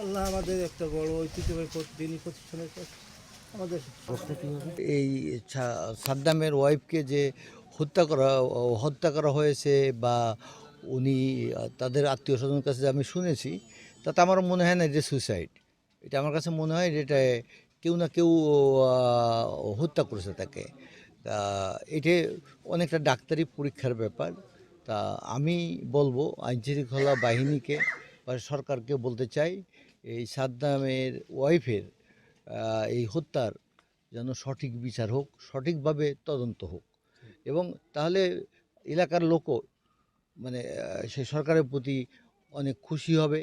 আল্লাহ আমাদের একটা বড় ঐতিহ্যবাহী দিনী প্রতিষ্ঠানের কাছে আমাদের এই সাদ্দামের ওয়াইফকে যে হত্যা করা হয়েছে বা উনি তাদের আত্মীয় স্বজনের কাছে আমি শুনেছি, তাতে আমার মনে হয় না যে সুইসাইড। এটা আমার কাছে মনে হয় যে এটা কেউ না কেউ হত্যা করেছে তাকে। তা এটা অনেকটা ডাক্তারি পরীক্ষার ব্যাপার। তা আমি বলবো আইনশৃঙ্খলা বাহিনীকে বা সরকারকে বলতে চাই, এই সাদ্দামের ওয়াইফের এই হত্যার যেন সঠিক বিচার হোক, সঠিকভাবে তদন্ত হোক, এবং তাহলে এলাকার লোকও মানে সে সরকারের প্রতি অনেক খুশি হবে।